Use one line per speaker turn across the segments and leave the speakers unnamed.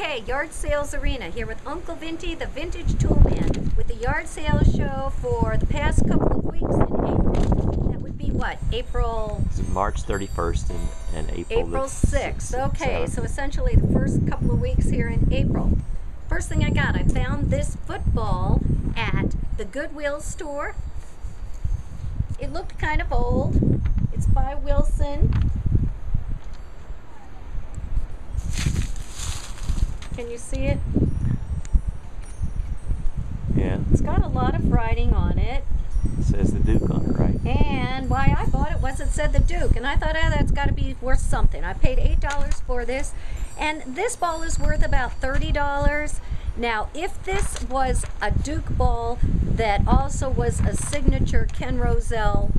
Okay, Yard Sales Arena here with Uncle Vintie, the Vintage Toolman, with the yard sale show for the past couple of weeks in April. That would be what? April?
It's March 31st and
April 6th. Okay, so essentially the first couple of weeks here in April. First thing I found this football at the Goodwill store. It looked kind of old. It's by Wilson. Can you see it?
Yeah.
It's got a lot of writing on it.
It says the Duke on it, right?
And why I bought it was it said the Duke. And I thought, that's got to be worth something. I paid $8 for this. And this ball is worth about $30. Now, if this was a Duke ball that also was a signature Ken Roselle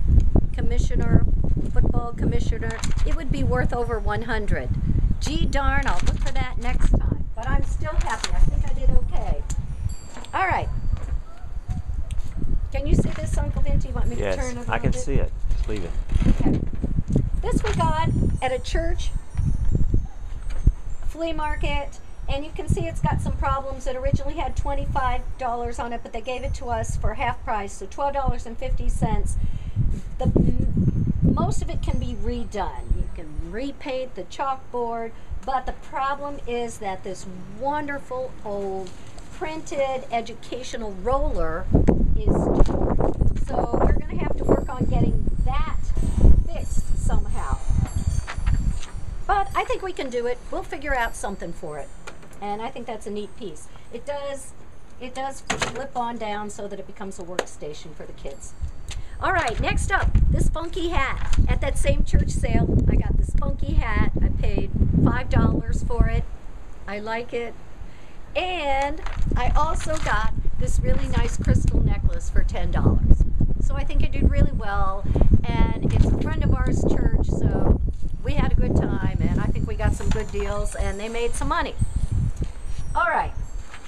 commissioner, football commissioner, it would be worth over $100. Gee darn, I'll look for that next time. But I'm still happy. I think I did okay. All right. Can you see this, Uncle Vintie? You want me to turn it a little bit?
Yes, I can see it. Just leave it.
Okay. This we got at a church flea market, and you can see it's got some problems. It originally had $25 on it, but they gave it to us for half price, so $12.50. Most of it can be redone. You can repaint the chalkboard, but the problem is that this wonderful old printed educational roller is torn. So we're going to have to work on getting that fixed somehow. But I think we can do it. We'll figure out something for it. And I think that's a neat piece. It does flip on down so that it becomes a workstation for the kids. All right, next up, this funky hat. At that same church sale, I got this funky hat. I paid $5 for it. I like it. And I also got this really nice crystal necklace for $10. So I think I did really well. And it's a friend of ours' church, so we had a good time. And I think we got some good deals, and they made some money. All right,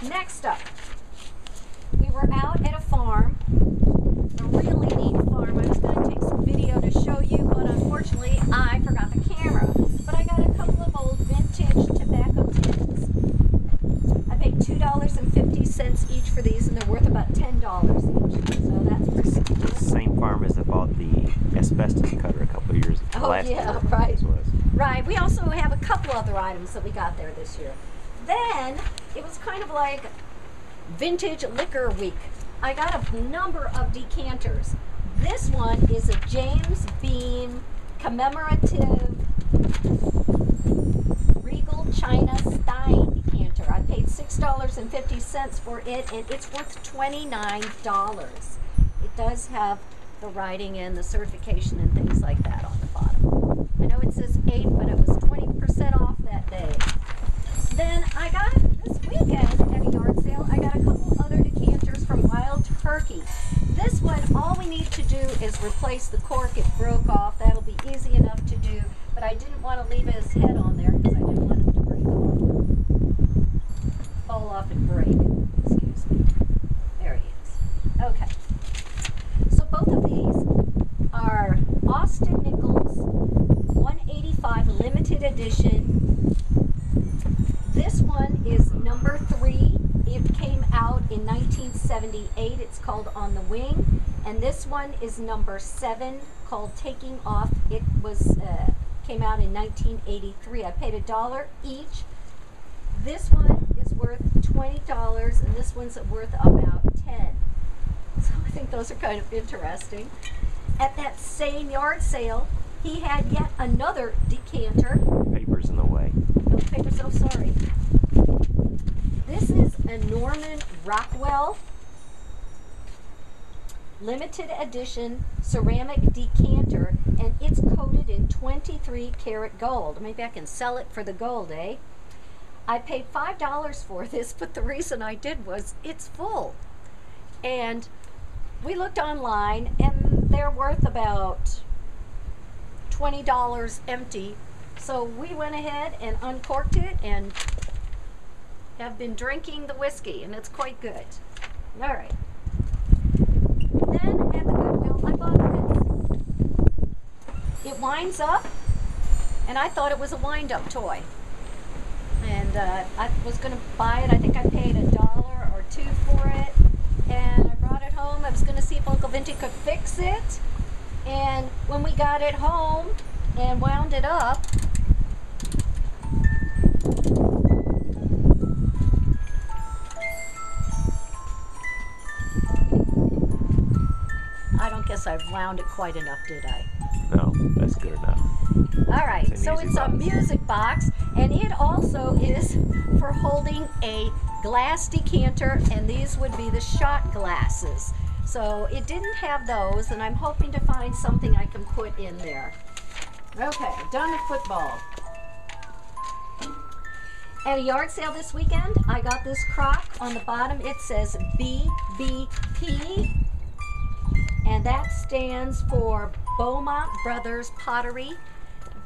next up, we were out at a farm. A really neat farm. I was going to take some video to show you, but unfortunately I forgot the camera. But I got a couple of old vintage tobacco tins. I paid $2.50 each for these, and they're worth about $10 each. So that's pretty cool.
It's the same farm as I bought the asbestos cutter a couple of years ago.
Oh yeah, right. Right. We also have a couple other items that we got there this year. Then it was kind of like vintage liquor week. I got a number of decanters. This one is a James Beam commemorative Regal China Stein decanter. I paid $6.50 for it, and it's worth $29. It does have the writing and the certification and things like that on the bottom. I know it says 8, but it was 20% off that day. Then I got this weekend at a yard sale, I got a couple other decanters from Wild Turkey. This one, all we need to do is replace the cork. It broke off. That'll be easy enough to do, but I didn't want to leave his head on there because I didn't want him to fall off and break. Excuse me. There he is. Okay. So both of these are Austin Nichols 185 limited edition. This one is number 3. It came out in 1978. It's called On the Wing. And this one is number 7, called Taking Off. It was came out in 1983. I paid $1 each. This one is worth $20, and this one's worth about $10. So I think those are kind of interesting. At that same yard sale, he had yet another decanter.
Paper's in the way.
No paper's so sorry. This is a Norman Rockwell limited edition ceramic decanter, and it's coated in 23 karat gold. Maybe I can sell it for the gold, eh? I paid $5 for this, but the reason I did was it's full. And we looked online, and they're worth about $20 empty. So we went ahead and uncorked it and have been drinking the whiskey, and it's quite good. All right. Then at the Goodwill, I bought this. It winds up, and I thought it was a wind-up toy. And and I was going to buy it. I think I paid $1 or $2 for it, and I brought it home. I was going to see if Uncle Vintie could fix it, and when we got it home and wound it up, I don't guess I've wound it quite enough, did I?
No, that's good enough.
All right,
It's an
so
easy
it's a
box.
music box, and it also is for holding a glass decanter, and these would be the shot glasses. So it didn't have those, and I'm hoping to find something I can put in there. Okay, done with football. At a yard sale this weekend, I got this crock. On the bottom it says BBP, and that stands for Beaumont Brothers Pottery.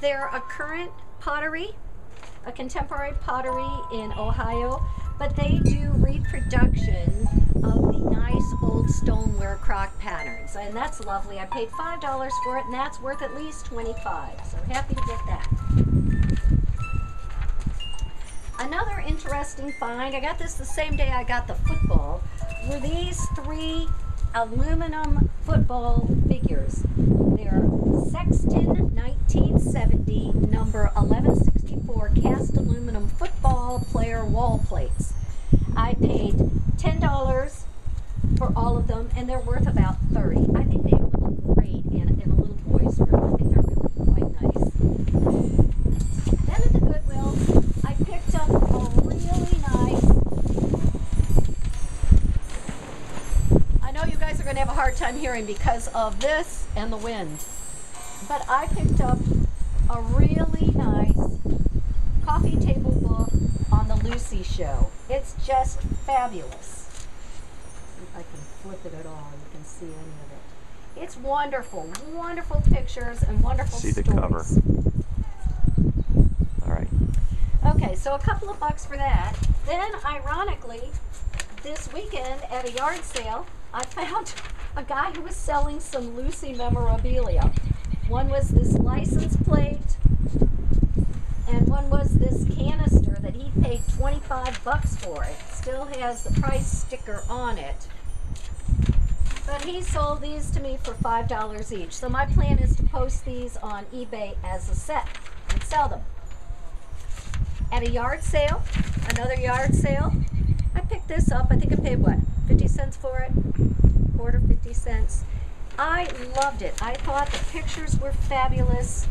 They're a current pottery, a contemporary pottery in Ohio, but they do reproduction of the nice old stoneware crock patterns, and that's lovely. I paid $5 for it, and that's worth at least $25, so happy to get that. Another interesting find, I got this the same day I got the football, were these 3 aluminum football figures. They're Sexton 1970 number 1164 cast aluminum football player wall plates. I paid $10 for all of them, and they're worth about $30. I think they would look great in a little boy's room. I think they're really quite nice. Then at the Goodwill, I picked up a really nice, I know you guys are going to have a hard time hearing because of this and the wind, but I picked up a really nice coffee table book on the Lucy Show. It's just fabulous. See if I can flip it at all, you can see any of it. It's wonderful, wonderful pictures and wonderful
See the
stories.
cover. All right.
Okay, so a couple of bucks for that. Then, ironically, this weekend at a yard sale, I found a guy who was selling some Lucy memorabilia. One was this license plate, and one was this canister that he paid $25 for. It still has the price sticker on it. But he sold these to me for $5 each. So my plan is to post these on eBay as a set and sell them. At a yard sale, another yard sale, I picked this up. I think I paid, what, 50 cents for it? Quarter, 50 cents. I loved it. I thought the pictures were fabulous.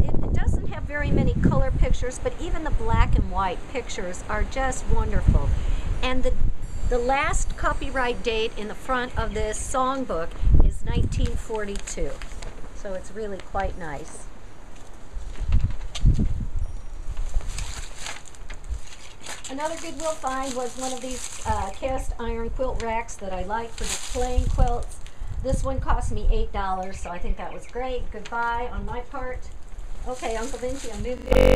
It doesn't have very many color pictures, but even the black and white pictures are just wonderful. And the last copyright date in the front of this songbook is 1942. So it's really quite nice. Another Goodwill find was one of these cast iron quilt racks that I like for displaying quilts. This one cost me $8, so I think that was great. Good buy on my part. Okay, Uncle Vintie, I'm moving.